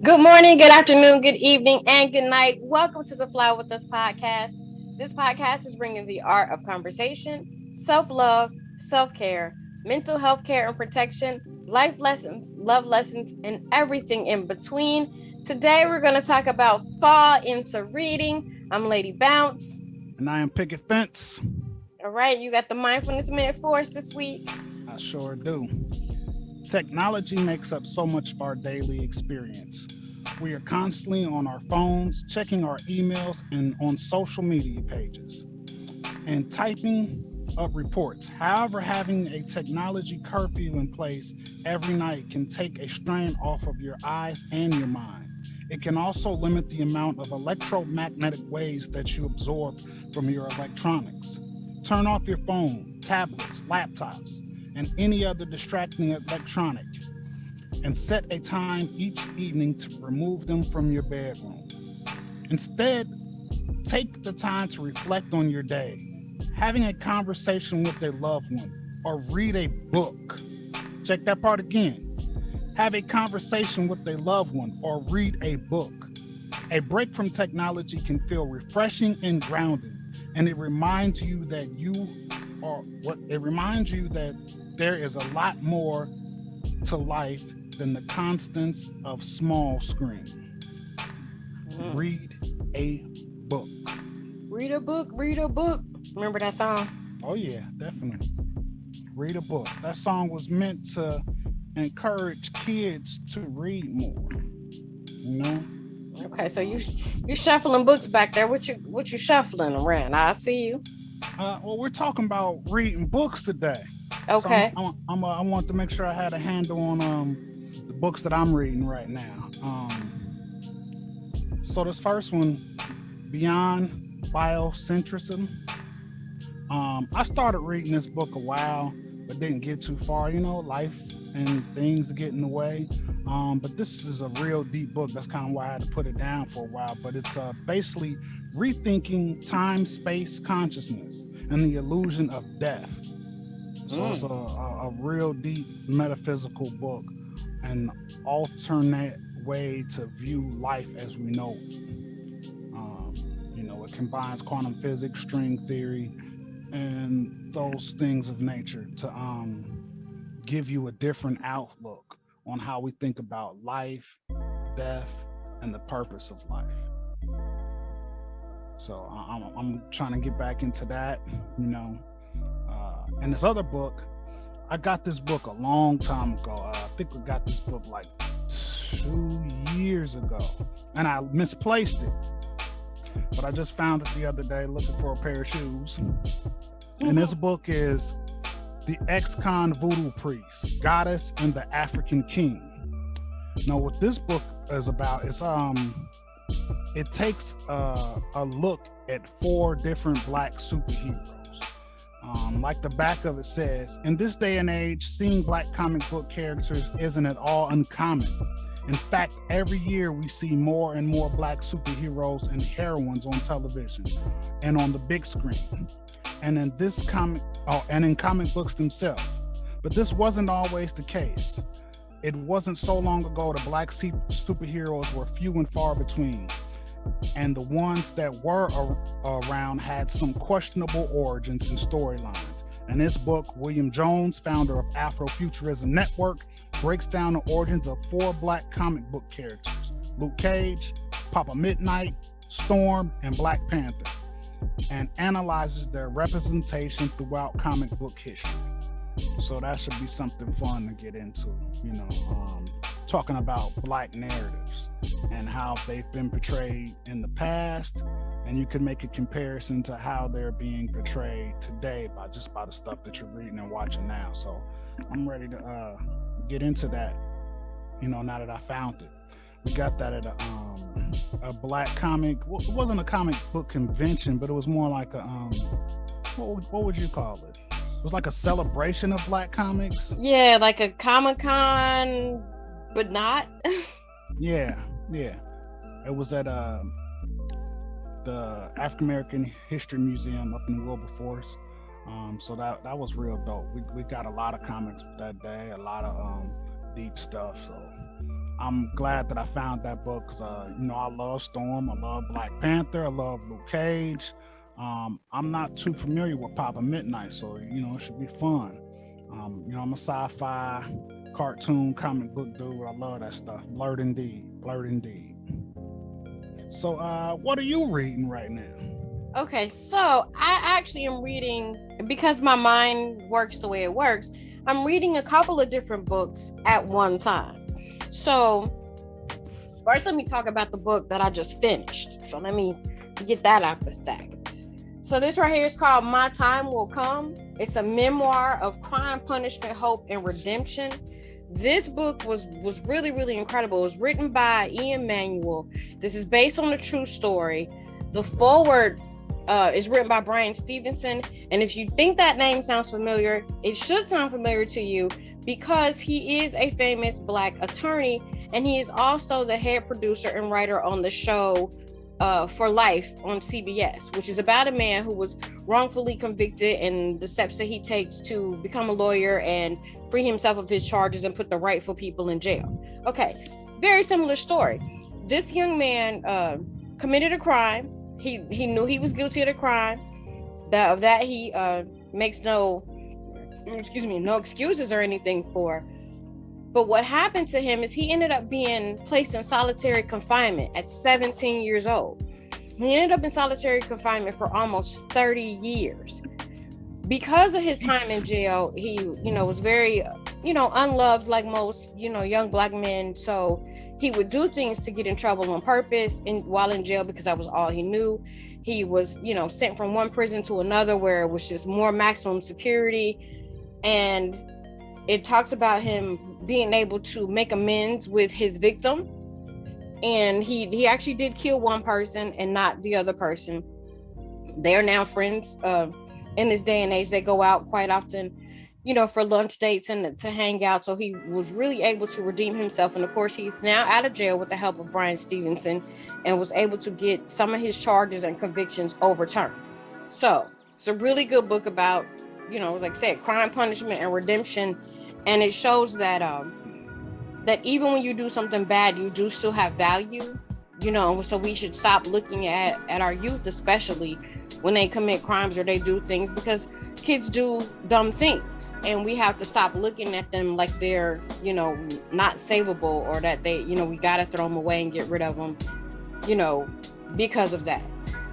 Good morning, good afternoon, good evening, and good night. Welcome to the Fly With Us podcast. This podcast is bringing the art of conversation, self-love, self-care, mental health care and protection, life lessons, love lessons, and everything in between. Today, we're going to talk about fall into reading. I'm Lady Bounce. And I am Picket Fence. All right, you got the Mindfulness Minute for us this week? I sure do. Technology makes up so much of our daily experience. We are constantly on our phones, checking our emails, and on social media pages, and typing up reports. However, having a technology curfew in place every night can take a strain off of your eyes and your mind. It can also limit the amount of electromagnetic waves that you absorb from your electronics. Turn off your phone, tablets, laptops, and any other distracting electronic, and set a time each evening to remove them from your bedroom. Instead, take the time to reflect on your day, having a conversation with a loved one, or read a book. Check that part again. Have a conversation with a loved one or read a book. A break from technology can feel refreshing and grounding, and it reminds you that there is a lot more to life than the constants of small screen. Read a book. Read a book, read a book. Remember that song? Oh yeah, definitely. Read a book. That song was meant to encourage kids to read more. You know? Okay, so you shuffling books back there. What you shuffling around? I see you. Well, we're talking about reading books today. Okay. So I want to make sure I had a handle on the books that I'm reading right now. So this first one, Beyond Biocentrism. I started reading this book a while, but didn't get too far. You know, life and things get in the way. But this is a real deep book. That's kind of why I had to put it down for a while. But it's basically rethinking time, space, consciousness, and the illusion of death. So it's a real deep metaphysical book, an alternate way to view life as we know it. It combines quantum physics, string theory, and those things of nature to give you a different outlook on how we think about life, death, and the purpose of life. So I'm trying to get back into that, And this other book, I got this book a long time ago. I think I got this book like 2 years ago, and I misplaced it. But I just found it the other day looking for a pair of shoes. And this book is The Ex-Con Voodoo Priest, Goddess and the African King. Now, what this book is about is it takes a look at 4 different Black superheroes. Like the back of it says, in this day and age, seeing Black comic book characters isn't at all uncommon. In fact, every year we see more and more Black superheroes and heroines on television and on the big screen, and in comic books themselves. But this wasn't always the case. It wasn't so long ago the Black superheroes were few and far between, and the ones that were around had some questionable origins and storylines. In this book, William Jones, founder of Afrofuturism Network, breaks down the origins of 4 Black comic book characters: Luke Cage, Papa Midnight, Storm, and Black Panther, and analyzes their representation throughout comic book history. So that should be something fun to get into, talking about Black narratives and how they've been portrayed in the past, and you can make a comparison to how they're being portrayed today by the stuff that you're reading and watching now. So I'm ready to get into that, now that I found it. We got that at a Black comic, it wasn't a comic book convention, but it was more like a what would you call it? It was like a celebration of Black comics. Yeah, like a Comic-Con, but not. Yeah. It was at the African American History Museum up in Wilberforce. So that was real dope. We got a lot of comics that day, a lot of deep stuff. So I'm glad that I found that book because, I love Storm. I love Black Panther. I love Luke Cage. I'm not too familiar with Papa Midnight, so, it should be fun. I'm a sci-fi cartoon comic book dude. I love that stuff. Blurred indeed. Blurred indeed. So, what are you reading right now? Okay, so I actually am reading, because my mind works the way it works, I'm reading a couple of different books at one time. So first, let me talk about the book that I just finished. So let me get that out the stack. So this right here is called My Time Will Come. It's a memoir of crime, punishment, hope, and redemption. This book was really, really incredible. It was written by Ian Manuel. This is based on a true story. The foreword is written by Brian Stevenson. And if you think that name sounds familiar, it should sound familiar to you because he is a famous Black attorney, and he is also the head producer and writer on the show For Life on CBS, which is about a man who was wrongfully convicted and the steps that he takes to become a lawyer and free himself of his charges and put the rightful people in jail. Okay, very similar story. This young man committed a crime. He knew he was guilty of the crime. That he makes no excuses or anything for. But what happened to him is he ended up being placed in solitary confinement at 17 years old. He ended up in solitary confinement for almost 30 years. Because of his time in jail, he, was very, unloved like most, young Black men. So he would do things to get in trouble on purpose while in jail because that was all he knew. He was, sent from one prison to another where it was just more maximum security. And it talks about him being able to make amends with his victim. And he actually did kill one person and not the other person. They are now friends. In this day and age, they go out quite often, for lunch dates and to hang out. So he was really able to redeem himself. And of course, he's now out of jail with the help of Brian Stevenson and was able to get some of his charges and convictions overturned. So it's a really good book about, like I said, crime, punishment, and redemption. And it shows that that even when you do something bad, you do still have value, so we should stop looking at our youth, especially when they commit crimes or they do things, because kids do dumb things and we have to stop looking at them like they're, not savable, or that they, we got to throw them away and get rid of them, because of that.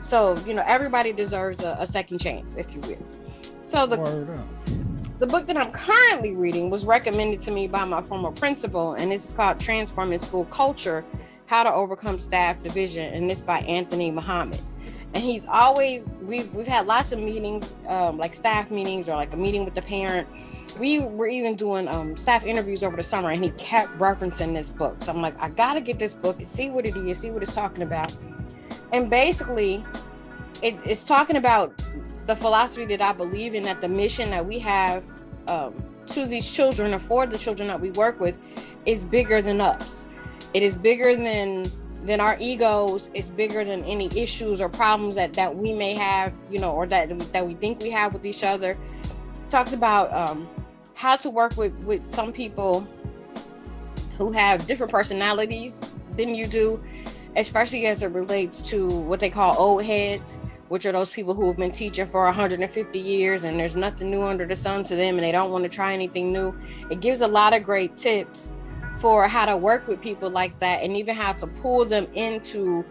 So, everybody deserves a second chance, if you will. So the book that I'm currently reading was recommended to me by my former principal, and this is called Transforming School Culture, How to Overcome Staff Division, and it's by Anthony Muhammad. And he's always, we've had lots of meetings, like staff meetings or like a meeting with the parent. We were even doing staff interviews over the summer, and he kept referencing this book. So I'm like, I gotta get this book and see what it is, see what it's talking about. And basically, it's talking about the philosophy that I believe in, that the mission that we have to these children or for the children that we work with is bigger than us. It is bigger than our egos. It's bigger than any issues or problems that we may have, or that we think we have with each other. It talks about how to work with some people who have different personalities than you do, especially as it relates to what they call old heads, which are those people who have been teaching for 150 years and there's nothing new under the sun to them and they don't want to try anything new. It gives a lot of great tips for how to work with people like that, and even how to pull them into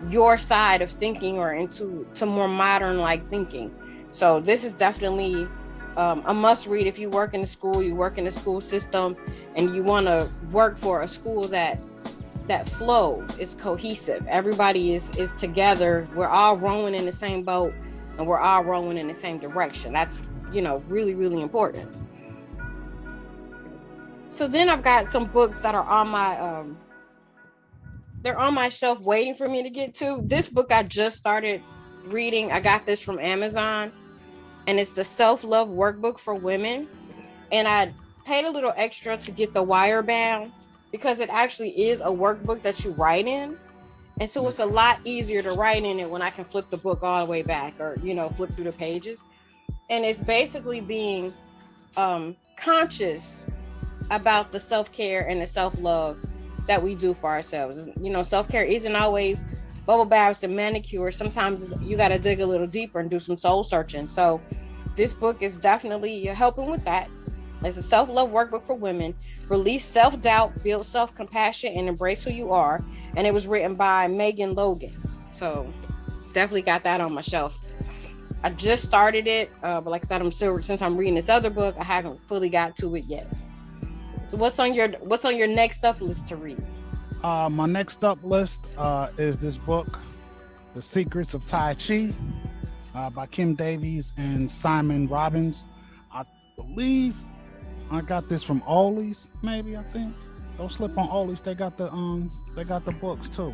your side of thinking or into more modern like thinking. So this is definitely a must read if you work in the school, you work in the school system, and you want to work for a school that flows, is cohesive. Everybody is together. We're all rowing in the same boat and we're all rowing in the same direction. That's, really, really important. So then I've got some books that are on my they're on my shelf waiting for me to get to. This book I just started reading. I got this from Amazon, and it's the Self-Love Workbook for Women. And I paid a little extra to get the wire bound, because it actually is a workbook that you write in. And so it's a lot easier to write in it when I can flip the book all the way back, or, flip through the pages. And it's basically being conscious about the self-care and the self-love that we do for ourselves. You know, self-care isn't always bubble baths and manicures. Sometimes you got to dig a little deeper and do some soul searching. So this book is definitely helping with that. It's a self-love workbook for women. Release self-doubt, build self-compassion, and embrace who you are. And it was written by Megan Logan. So definitely got that on my shelf. I just started it, but like I said, since I'm reading this other book, I haven't fully got to it yet. So what's on your next up list to read? My next up list is this book, The Secrets of Tai Chi, by Kim Davies and Simon Robbins. I believe I got this from Ollie's, maybe. I think. Don't slip on Ollie's. They got the books too.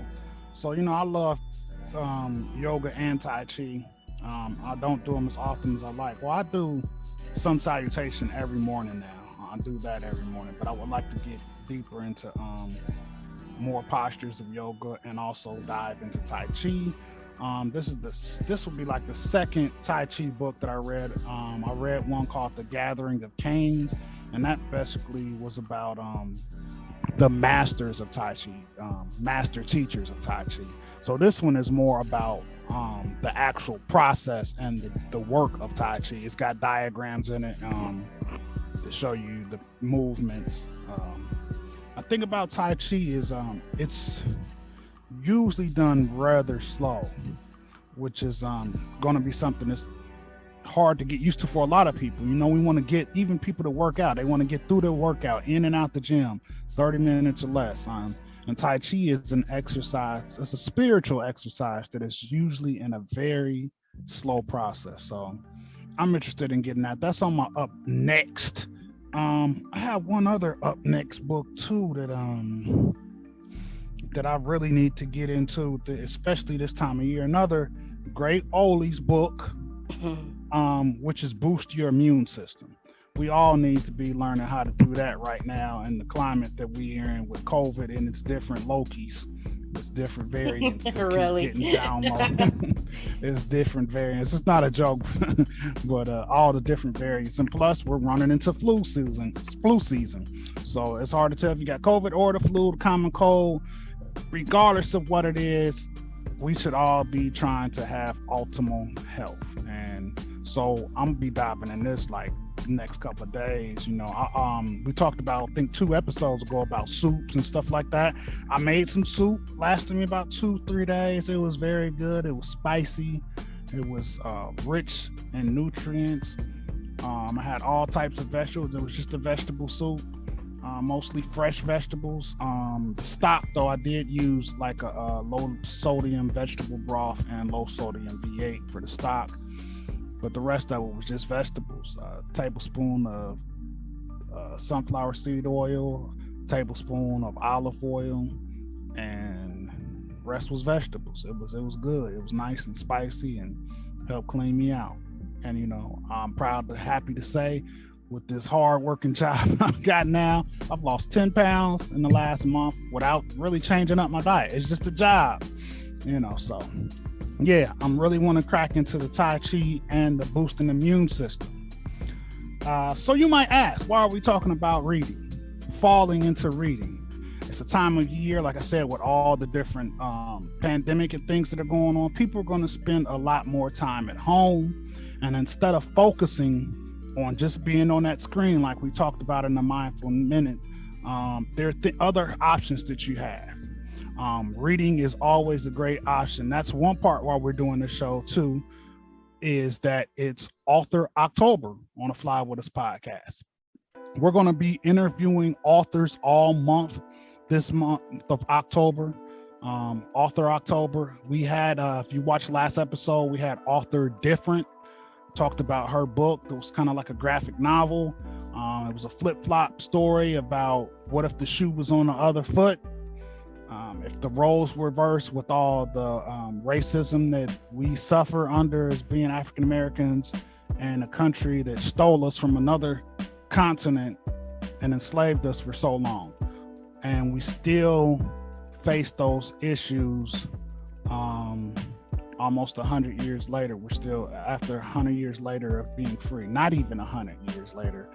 So I love yoga and Tai Chi. I don't do them as often as I like. Well, I do sun salutation every morning now. I do that every morning, but I would like to get deeper into more postures of yoga and also dive into Tai Chi. This would be like the second Tai Chi book that I read. I read one called The Gathering of Canes, and that basically was about the masters of Tai Chi, master teachers of Tai Chi. So this one is more about the actual process and the work of Tai Chi. It's got diagrams in it to show you the movements. I think about Tai Chi is it's usually done rather slow, which is going to be something that's hard to get used to for a lot of people. We want to get even people to work out. They want to get through their workout in and out the gym, 30 minutes or less. And Tai Chi is an exercise. It's a spiritual exercise that is usually in a very slow process. So I'm interested in getting that. That's on my up next. I have one other up next book too that I really need to get into, especially this time of year. Another great Ollie's book, which is Boost Your Immune System. We all need to be learning how to do that right now in the climate that we're in with COVID and its different Lokis. It's different variants that really keep getting downloaded. It's different variants. It's not a joke, but all the different variants. And plus, we're running into flu season. It's flu season. So it's hard to tell if you got COVID or the flu, the common cold. Regardless of what it is, we should all be trying to have optimal health. And so I'm gonna be diving in this like next couple of days. We talked about, I think 2 episodes ago, about soups and stuff like that. I made some soup, lasted me about 2-3 days. It was very good. It was spicy. It was rich in nutrients. I had all types of vegetables. It was just a vegetable soup, mostly fresh vegetables. The stock, though, I did use like a low sodium vegetable broth and low sodium V8 for the stock. But the rest of it was just vegetables. A tablespoon of sunflower seed oil, tablespoon of olive oil, and rest was vegetables. It was good. It was nice and spicy and helped clean me out. And I'm happy to say, with this hard working job I've got now, I've lost 10 pounds in the last month without really changing up my diet. It's just a job, so. Yeah, I'm really want to crack into the Tai Chi and the boosting immune system. So you might ask, why are we talking about reading? Falling into reading. It's a time of year, like I said, with all the different pandemic and things that are going on. People are going to spend a lot more time at home. And instead of focusing on just being on that screen, like we talked about in the Mindful Minute, there are other options that you have. Reading is always a great option. That's one part why we're doing this show too, is that it's Author October on the Fly With Us podcast. We're going to be interviewing authors all month, this month of October. Author October. We had, if you watched last episode, we had Author Different, talked about her book. It was kind of like a graphic novel. It was a flip-flop story about what if the shoe was on the other foot. If the roles were reversed with all the racism that we suffer under as being African Americans in a country that stole us from another continent and enslaved us for so long. And we still face those issues almost 100 years later. We're still, after 100 years later of being free, not even 100 years later,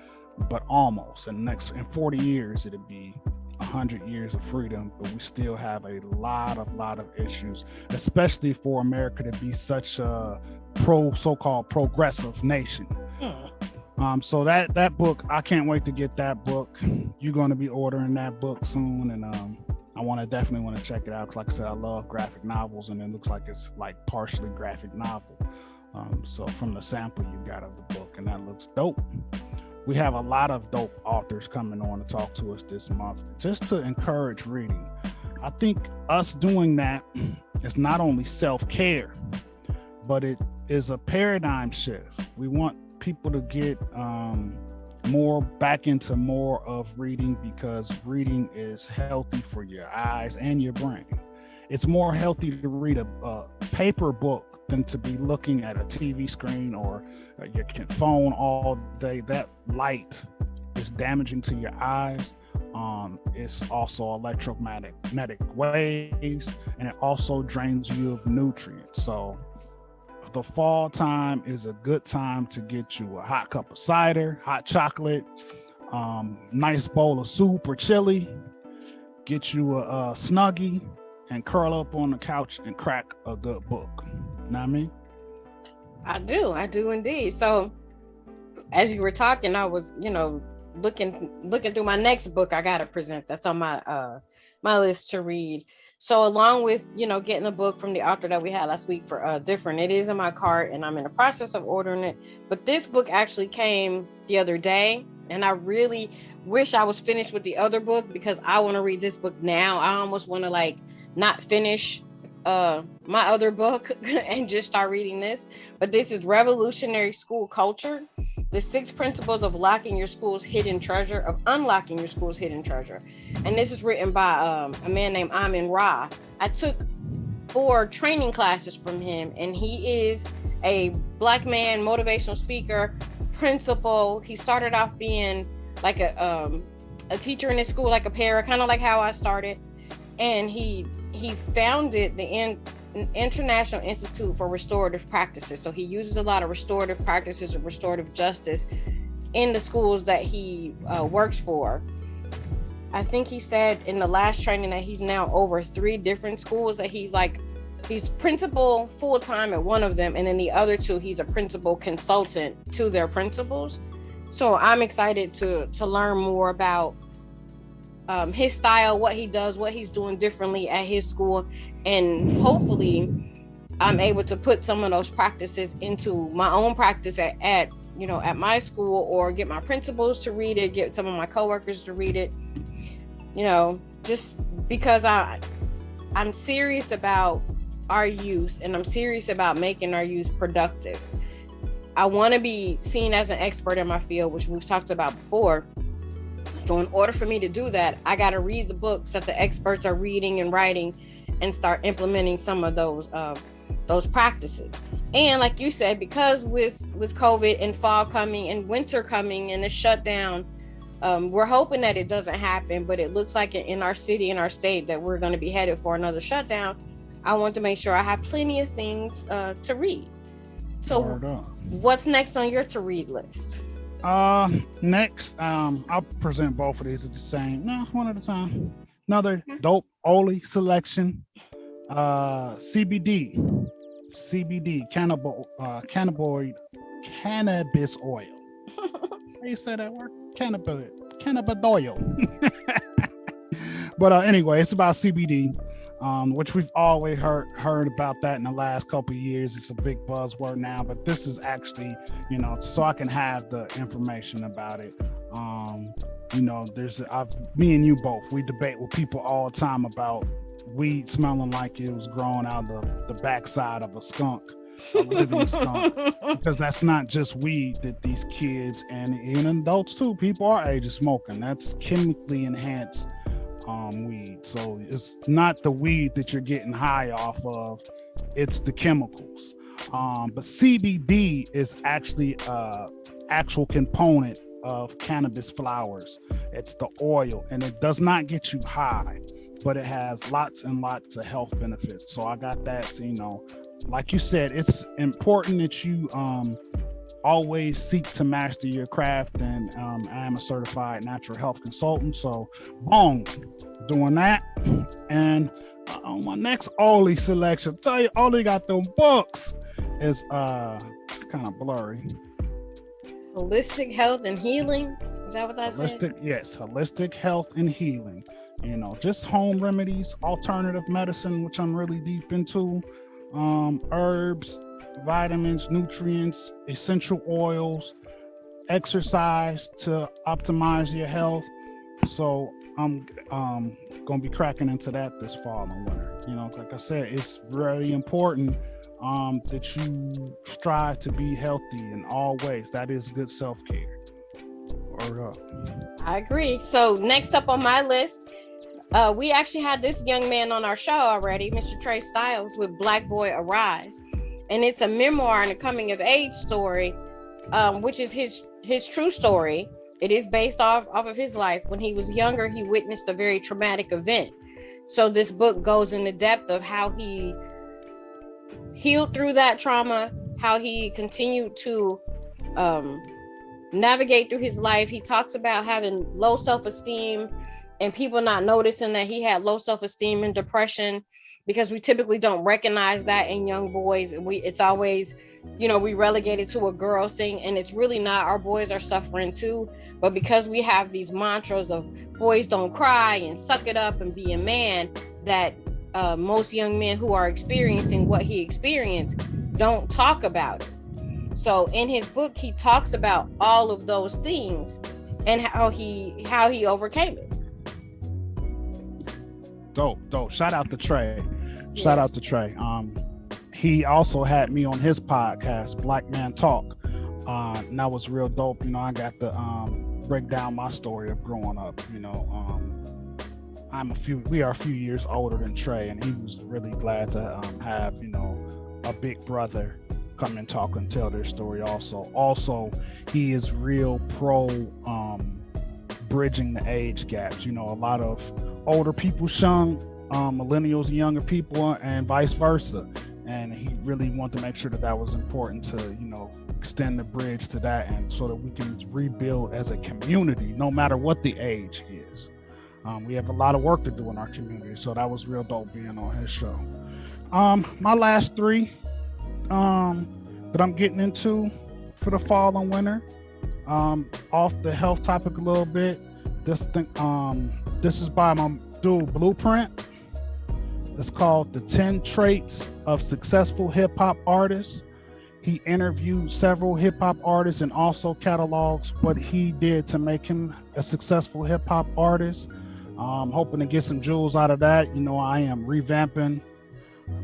but almost. And in 40 years, it'd be 100 years of freedom, but we still have a lot of issues, especially for America to be such a so-called progressive nation. So that book, I can't wait to get that book. You're going to be ordering that book soon, and I definitely want to check it out, because like I said, I love graphic novels, and it looks like it's like partially graphic novel. So from the sample you got of the book, and that looks dope. We have a lot of dope authors coming on to talk to us this month, just to encourage reading. I think us doing that is not only self-care, but it is a paradigm shift. We want people to get more back into more of reading, because reading is healthy for your eyes and your brain. It's more healthy to read a paper book than to be looking at a TV screen or your phone all day. That light is damaging to your eyes. It's also electromagnetic waves, and it also drains you of nutrients. So the fall time is a good time to get you a hot cup of cider, hot chocolate, nice bowl of soup or chili, get you a Snuggie, and curl up on the couch and crack a good book. You know what I mean? I do indeed. So as you were talking, I was, looking through my next book I gotta present that's on my my list to read. So along with, getting the book from the author that we had last week for Different, it is in my cart and I'm in the process of ordering it. But this book actually came the other day, and I really wish I was finished with the other book, because I want to read this book now. I almost want to not finish my other book and just start reading this. But this is Revolutionary School Culture: The 6 Principles of Unlocking Your School's Hidden Treasure. And this is written by a man named Amin Ra. I took 4 training classes from him, and he is a Black man, motivational speaker, principal. He started off being like a teacher in his school, like a para, kind of like how I started. And he founded the International Institute for Restorative Practices. So he uses a lot of restorative practices and restorative justice in the schools that he works for. I think he said in the last training that he's now over 3 different schools that he's principal full-time at one of them, and then the other 2 he's a principal consultant to their principals. So I'm excited to learn more about his style, what he does, what he's doing differently at his school, and hopefully I'm able to put some of those practices into my own practice at my school, or get my principals to read it, get some of my coworkers to read it, just because I'm serious about our youth, and I'm serious about making our youth productive. I want to be seen as an expert in my field, which we've talked about before. So in order for me to do that, I got to read the books that the experts are reading and writing, and start implementing some of those practices. And like you said, because with COVID and fall coming and winter coming and the shutdown, we're hoping that it doesn't happen, but it looks like in our city, in our state, that we're going to be headed for another shutdown. I want to make sure I have plenty of things to read. So what's next on your to read list? Next, I'll present both of these at the same, one at a time. Another dope Oli selection, CBD, cannabis oil. How you say that word? Cannabis oil. But anyway, it's about CBD, which we've always heard about that in the last couple of years. It's a big buzzword now, but this is actually, so I can have the information about it. Me and you both, we debate with people all the time about weed smelling like it was growing out of the backside of a skunk, a living skunk, because that's not just weed that these kids and even adults too, people our age is smoking. That's chemically enhanced weed. So it's not the weed that you're getting high off of, it's the chemicals. But CBD is actually actual component of cannabis flowers. It's the oil, and it does not get you high, but it has lots and lots of health benefits. So I got that. So, like you said, it's important that you always seek to master your craft, and I am a certified natural health consultant. So, boom, doing that. And on my next Ollie selection, tell you, Ollie got them books. It's kind of blurry. Holistic health and healing. Is that what that said? Yes, holistic health and healing. You know, just home remedies, alternative medicine, which I'm really deep into. Herbs, vitamins, nutrients, essential oils, exercise to optimize your health. So I'm gonna be cracking into that this fall and winter. You know, like I said, it's really important that you strive to be healthy in all ways. That is good self-care. I agree. So next up on my list, we actually had this young man on our show already, Mr. Trey Styles, with Black Boy Arise. And it's a memoir and a coming of age story, which is his true story. It is based off of his life. When he was younger, he witnessed a very traumatic event. So this book goes into depth of how he healed through that trauma, how he continued to navigate through his life. He talks about having low self-esteem and people not noticing that he had low self-esteem and depression, because we typically don't recognize that in young boys. It's always, we relegate it to a girl thing, and it's really not. Our boys are suffering too, but because we have these mantras of boys don't cry and suck it up and be a man, that most young men who are experiencing what he experienced don't talk about it. So in his book, he talks about all of those things and how he overcame it. Dope. Shout out to Trey. Shout out to Trey. He also had me on his podcast, Black Man Talk. And that was real dope. I got to break down my story of growing up. We are a few years older than Trey, and he was really glad to have, a big brother come and talk and tell their story also. He is real pro bridging the age gaps. A lot of older people shun millennials and younger people, and vice versa. And he really wanted to make sure that was important to, extend the bridge to that, and so that we can rebuild as a community, no matter what the age is. We have a lot of work to do in our community, so that was real dope being on his show. My last three that I'm getting into for the fall and winter, off the health topic a little bit. This is by my dude Blueprint. It's called The 10 Traits of Successful Hip Hop Artists. He interviewed several hip hop artists and also catalogs what he did to make him a successful hip hop artist. Hoping to get some jewels out of that. I am revamping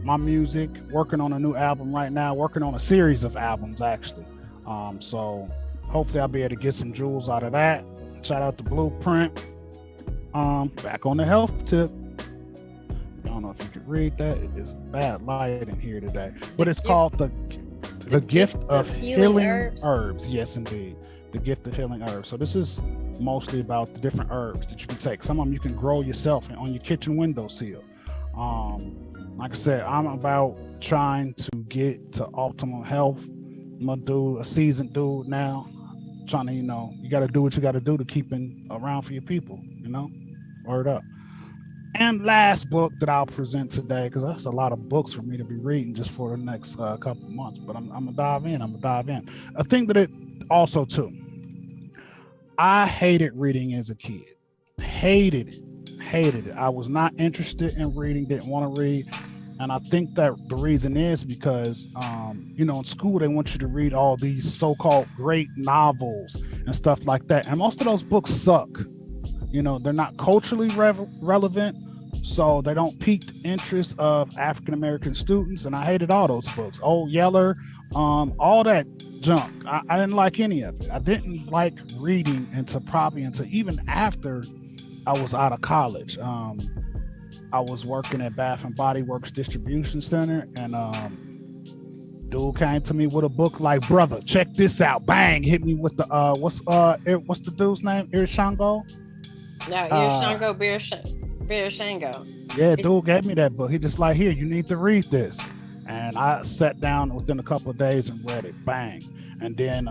my music, working on a new album right now, working on a series of albums actually. So hopefully I'll be able to get some jewels out of that. Shout out to Blueprint. Back on the health tip. I don't know if you can read that. It is bad light in here today, but it's called the gift of healing herbs. Yes, indeed. The gift of healing herbs. So this is mostly about the different herbs that you can take. Some of them you can grow yourself on your kitchen windowsill. Like I said, I'm about trying to get to optimal health. I'm a seasoned dude now. Trying to, you got to do what you got to do to keep around for your people, Word up. And last book that I'll present today, because that's a lot of books for me to be reading just for the next couple of months, but I'm going to dive in. A thing that it also, too, I hated reading as a kid. Hated it. I was not interested in reading, didn't want to read. And I think that the reason is because, in school, they want you to read all these so-called great novels and stuff like that. And most of those books suck. They're not culturally relevant, so they don't pique the interest of African-American students. And I hated all those books. Old Yeller, all that junk. I didn't like any of it. I didn't like reading until even after I was out of college. I was working at Bath and Body Works distribution center, and dude came to me with a book like, brother, check this out. Bang, hit me with the what's the dude's name? Irishango? No, Irishango Beer Shango. Yeah, dude gave me that book. He just like, here, you need to read this. And I sat down within a couple of days and read it. Bang. And then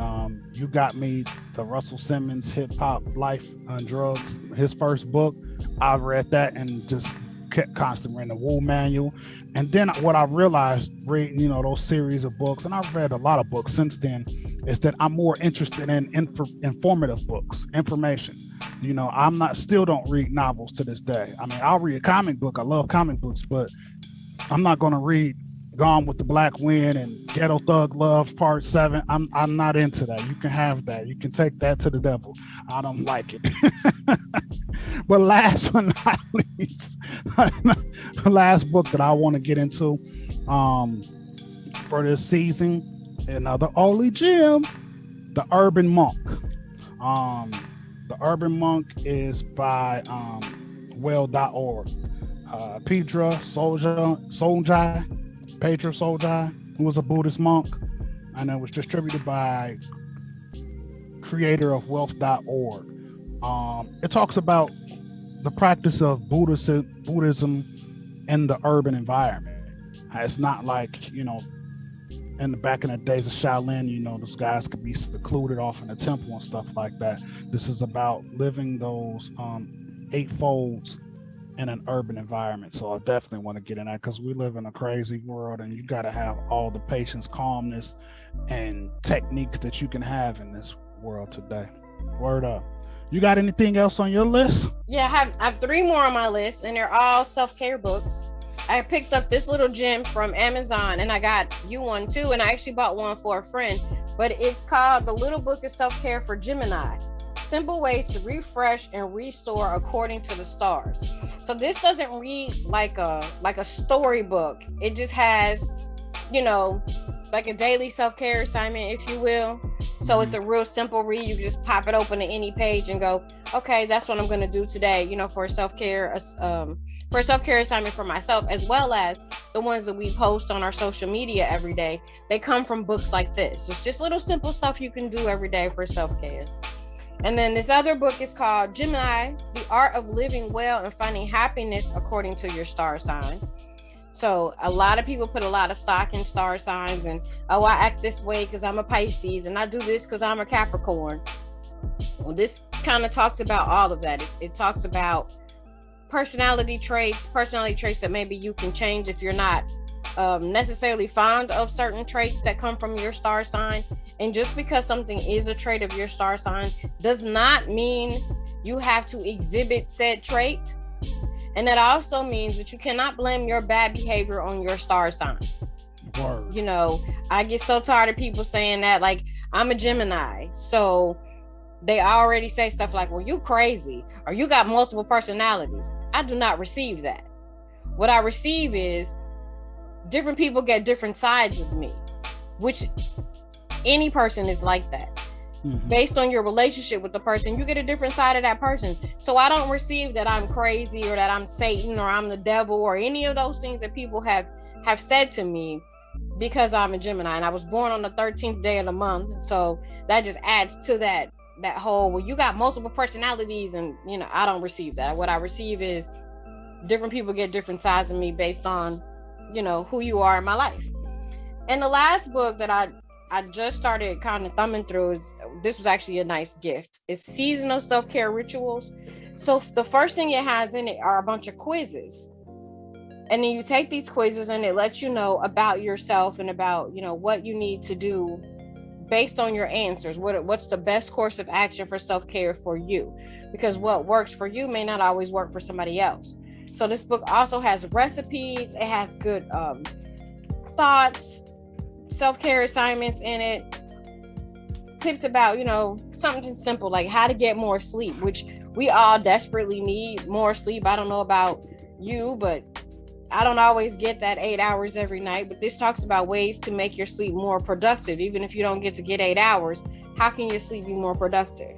You Got Me, the Russell Simmons Hip Hop Life on Drugs, his first book. I read that and just kept constantly reading the Wu Manual. And then what I realized reading, those series of books, and I've read a lot of books since then, is that I'm more interested in informative books, information. Still don't read novels to this day. I mean, I'll read a comic book. I love comic books, but I'm not going to read Gone with the Black Wind and Ghetto Thug Love Part 7. I'm not into that. You can have that. You can take that to the devil. I don't like it. But last but not least, the last book that I want to get into for this season, another Oli Jim, The Urban Monk. The Urban Monk is by well.org. Pedro Soljai, who was a Buddhist monk, and it was distributed by creator of wealth.org. It talks about the practice of Buddhism in the urban environment. It's not like, in the back in the days of Shaolin, those guys could be secluded off in a temple and stuff like that. This is about living those eightfolds in an urban environment. So I definitely want to get in that, because we live in a crazy world, and you got to have all the patience, calmness, and techniques that you can have in this world today. Word up. You got anything else on your list? Yeah, I have 3 more on my list, and they're all self-care books. I picked up this little gem from Amazon, and I got you one too, and I actually bought one for a friend, but it's called The Little Book of Self-Care for Gemini: Simple Ways to Refresh and Restore According to the Stars. So this doesn't read like a storybook. It just has, like a daily self-care assignment, if you will. So it's a real simple read. You can just pop it open to any page and go, okay, that's what I'm going to do today, for a self-care assignment for myself, as well as the ones that we post on our social media every day. They come from books like this. It's just little simple stuff you can do every day for self-care. And then this other book is called Gemini: The Art of Living Well and Finding Happiness According to Your Star Sign. So a lot of people put a lot of stock in star signs, and I act this way because I'm a Pisces, and I do this because I'm a Capricorn. Well, this kind of talks about all of that. It talks about personality traits that maybe you can change if you're not necessarily fond of certain traits that come from your star sign. And just because something is a trait of your star sign does not mean you have to exhibit said trait. And that also means that you cannot blame your bad behavior on your star sign. Word. I get so tired of people saying that, like, I'm a Gemini, so they already say stuff like, well, you crazy, or you got multiple personalities. I do not receive that. What I receive is different people get different sides of me, which any person is like that. Mm-hmm. Based on your relationship with the person, you get a different side of that person. So I don't receive that I'm crazy, or that I'm Satan, or I'm the devil, or any of those things that people have said to me, because I'm a Gemini and I was born on the 13th day of the month. So that just adds to that whole, well, you got multiple personalities, and I don't receive that. What I receive is different people get different sides of me based on who you are in my life. And the last book that I just started kind of thumbing through this was actually a nice gift. It's Seasonal Self-Care Rituals. So the first thing it has in it are a bunch of quizzes, and then you take these quizzes and it lets you know about yourself and about what you need to do based on your answers. What's the best course of action for self-care for you, because what works for you may not always work for somebody else. So this book also has recipes. It has good thoughts, self-care assignments in it, tips about something simple like how to get more sleep, which we all desperately need more sleep. I don't know about you, but I don't always get that 8 hours every night. But this talks about ways to make your sleep more productive. Even if you don't get 8 hours, how can your sleep be more productive?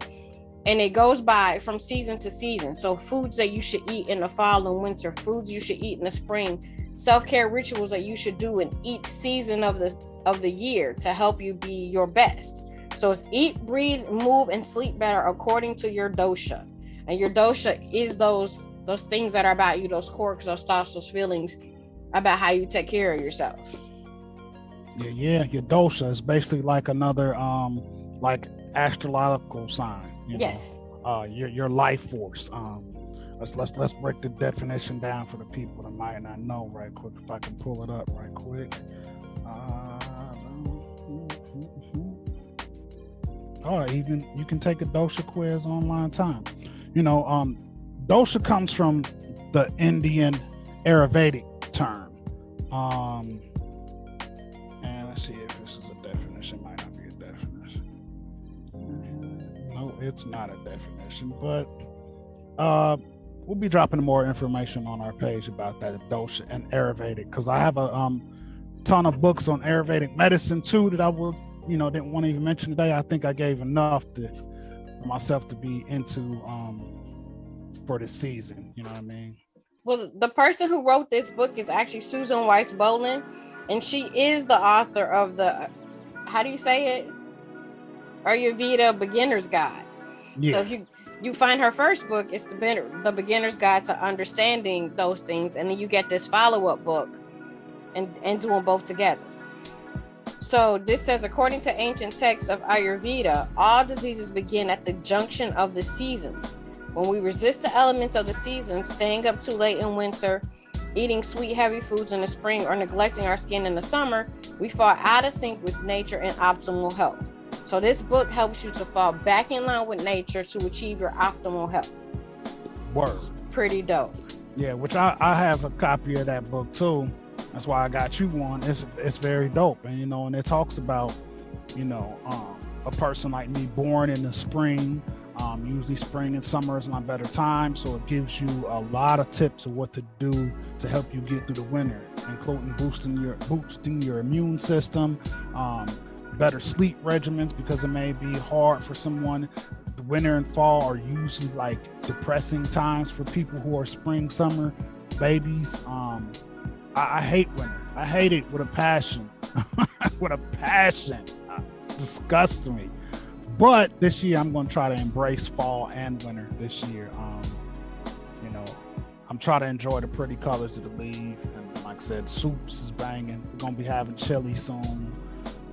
And it goes by from season to season. So foods that you should eat in the fall and winter, foods you should eat in the spring, self-care rituals that you should do in each season of the year to help you be your best. So it's eat, breathe, move, and sleep better according to your dosha. And your dosha is those things that are about you, those quirks, those thoughts, those feelings about how you take care of yourself. Your dosha is basically like another like astrological sign. Yes. Your life force. Let's break the definition down for the people that might not know right quick. If I can pull it up right quick. Even you can take a dosha quiz online time. Dosha comes from the Indian Ayurvedic term. And let's see if this is a definition. Might not be a definition. No, it's not a definition, but we'll be dropping more information on our page about that dosha and Ayurvedic, because I have a ton of books on Ayurvedic medicine too that I will, didn't want to even mention today. I think I gave enough for myself to be into for this season. You know what I mean? Well, the person who wrote this book is actually Susan Weiss Boland, and she is the author of the, how do you say it? You Vita Beginner's Guide. Yeah. So if you find her first book, it's the Beginner's Guide to Understanding those things, and then you get this follow-up book and do them both together. So this says, according to ancient texts of Ayurveda, all diseases begin at the junction of the seasons. When we resist the elements of the seasons, staying up too late in winter, eating sweet, heavy foods in the spring, or neglecting our skin in the summer, we fall out of sync with nature and optimal health. So this book helps you to fall back in line with nature to achieve your optimal health. Word. Pretty dope. Yeah, which I have a copy of that book too. That's why I got you one. It's very dope, and and it talks about a person like me born in the spring. Usually spring and summer is my better time, so it gives you a lot of tips of what to do to help you get through the winter, including boosting your immune system, better sleep regimens, because it may be hard for someone. The winter and fall are usually like depressing times for people who are spring, summer babies. I hate winter. I hate it with a passion. With a passion. Disgusts me. But this year I'm going to try to embrace fall and winter this year. I'm trying to enjoy the pretty colors of the leaf. And like I said, soups is banging. We're going to be having chili soon.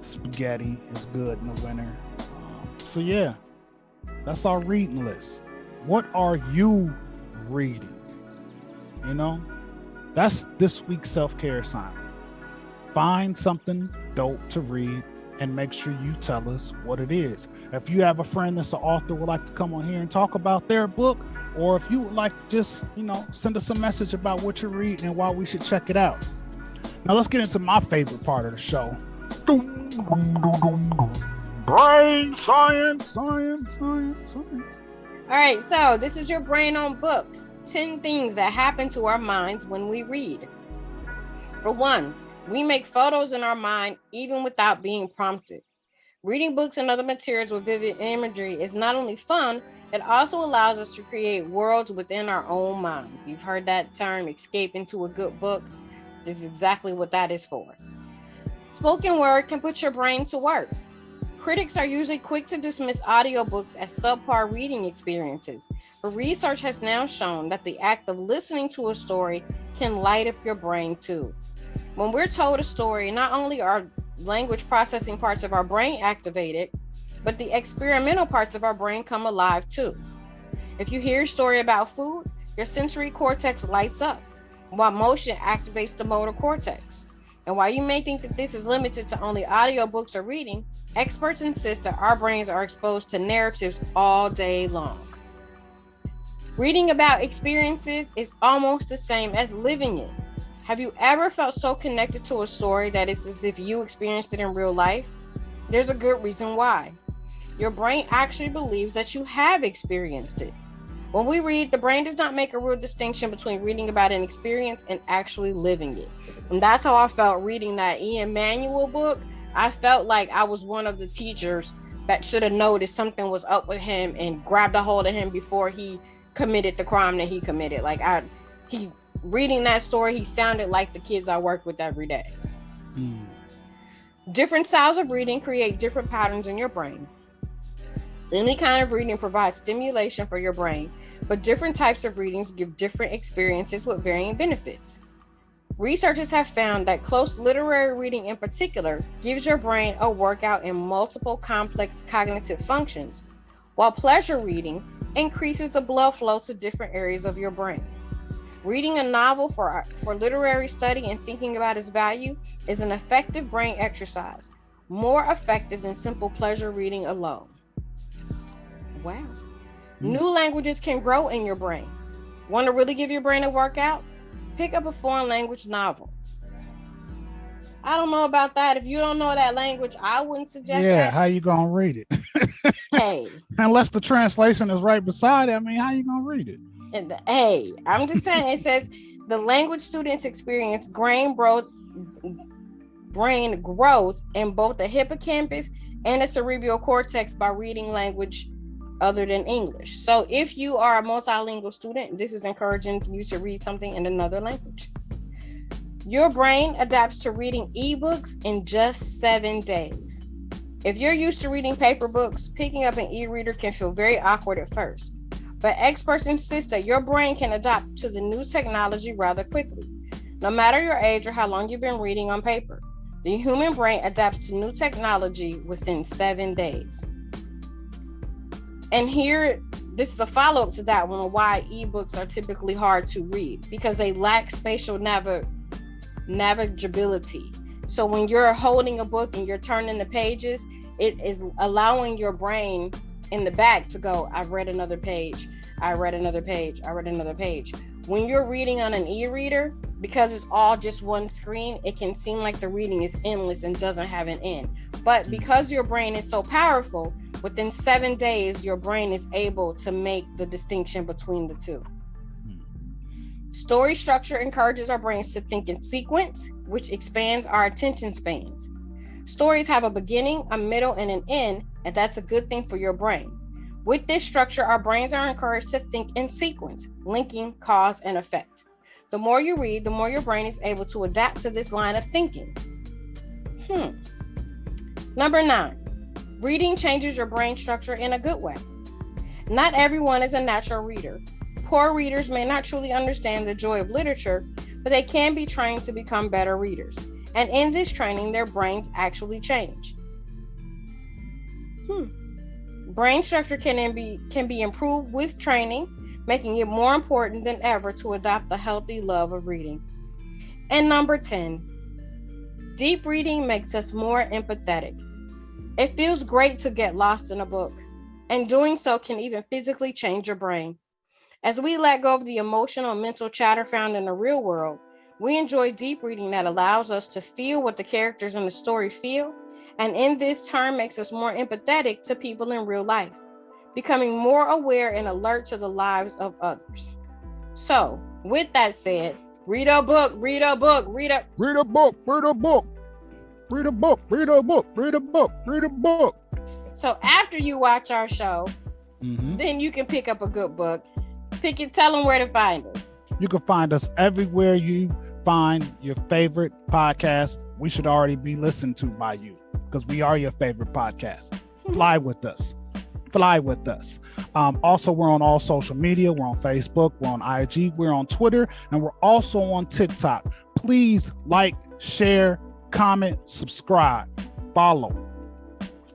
Spaghetti is good in the winter. So yeah, that's our reading list. What are you reading? That's this week's self-care assignment. Find something dope to read and make sure you tell us what it is. If you have a friend that's an author, would like to come on here and talk about their book, or if you would like to just, send us a message about what you're reading and why we should check it out. Now let's get into my favorite part of the show. Brain science. All right, so this is your brain on books. 10 things that happen to our minds when we read. For one, we make photos in our mind even without being prompted. Reading books and other materials with vivid imagery is not only fun, it also allows us to create worlds within our own minds. You've heard that term, escape into a good book. This is exactly what that is for. Spoken word can put your brain to work. Critics are usually quick to dismiss audiobooks as subpar reading experiences, but research has now shown that the act of listening to a story can light up your brain too. When we're told a story, not only are language processing parts of our brain activated, but the experimental parts of our brain come alive too. If you hear a story about food, your sensory cortex lights up, while motion activates the motor cortex. And while you may think that this is limited to only audiobooks or reading, experts insist that our brains are exposed to narratives all day long. Reading about experiences is almost the same as living it. Have you ever felt so connected to a story that it's as if you experienced it in real life? There's a good reason why. Your brain actually believes that you have experienced it. When we read, the brain does not make a real distinction between reading about an experience and actually living it. And that's how I felt reading that Ian Manuel book. I felt like I was one of the teachers that should have noticed something was up with him and grabbed a hold of him before he committed the crime that he committed. Reading that story, he sounded like the kids I work with every day. Different styles of reading create different patterns in your brain. Any kind of reading provides stimulation for your brain, but different types of readings give different experiences with varying benefits. Researchers have found that close literary reading in particular gives your brain a workout in multiple complex cognitive functions, while pleasure reading increases the blood flow to different areas of your brain. Reading a novel for literary study and thinking about its value is an effective brain exercise, more effective than simple pleasure reading alone. Wow. New languages can grow in your brain. Want to really give your brain a workout? Pick up a foreign language novel. I don't know about that. If you don't know that language, I wouldn't suggest that. Yeah, how you gonna read it? Hey. Unless the translation is right beside it, I mean, how you gonna read it? Hey, I'm just saying, it says the language students experience brain growth in both the hippocampus and the cerebral cortex by reading language other than English. So if you are a multilingual student, this is encouraging you to read something in another language. Your brain adapts to reading ebooks in just 7 days. If you're used to reading paper books, picking up an e-reader can feel very awkward at first. But experts insist that your brain can adapt to the new technology rather quickly. No matter your age or how long you've been reading on paper, the human brain adapts to new technology within 7 days. And here, this is a follow-up to that one, why ebooks are typically hard to read, because they lack spatial navigability. So when you're holding a book and you're turning the pages, it is allowing your brain in the back to go, I've read another page, I read another page, I read another page. When you're reading on an e-reader, because it's all just one screen, it can seem like the reading is endless and doesn't have an end. But because your brain is so powerful, within 7 days, your brain is able to make the distinction between the two. Story structure encourages our brains to think in sequence, which expands our attention spans. Stories have a beginning, a middle, and an end, and that's a good thing for your brain. With this structure, our brains are encouraged to think in sequence, linking cause and effect. The more you read, the more your brain is able to adapt to this line of thinking. Number 9, reading changes your brain structure in a good way. Not everyone is a natural reader. Poor readers may not truly understand the joy of literature, but they can be trained to become better readers. And in this training, their brains actually change. Brain structure can be improved with training, making it more important than ever to adopt a healthy love of reading. And number 10, deep reading makes us more empathetic. It feels great to get lost in a book, and doing so can even physically change your brain. As we let go of the emotional and mental chatter found in the real world, we enjoy deep reading that allows us to feel what the characters in the story feel, and in this turn makes us more empathetic to people in real life, becoming more aware and alert to the lives of others. So, with that said, read a book, read a book, read a book, read a book, read a book, read a book, read a book, read a book. So after you watch our show, then you can pick up a good book. Pick it, tell them where to find us. You can find us everywhere you find your favorite podcast. We should already be listened to by you because we are your favorite podcast. Fly with us. Fly with us. Also, we're on all social media. We're on Facebook. We're on IG. We're on Twitter. And we're also on TikTok. Please like, share, comment, subscribe, follow.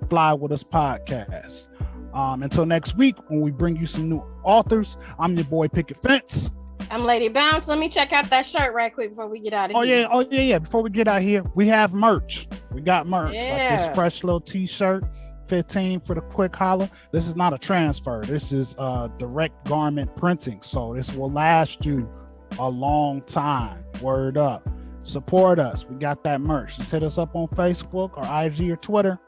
Fly with us podcast. Until next week, when we bring you some new authors, I'm your boy Picket Fence. I'm Lady Bounce. Let me check out that shirt right quick before we get out of here. Oh yeah. Before we get out here, we have merch. We got merch. Like this fresh little t-shirt, 15 for the quick holler. This is not a transfer. This is direct garment printing. So this will last you a long time. Word up. Support us. We got that merch. Just hit us up on Facebook or IG or Twitter.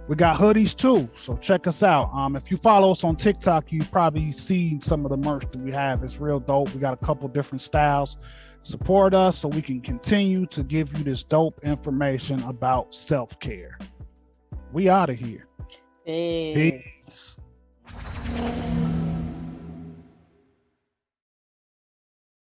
We got hoodies too, so check us out. If you follow us on TikTok, you probably seen some of the merch that we have. It's real dope. We got a couple different styles. Support us so we can continue to give you this dope information about self-care. We out of here. Peace. Peace.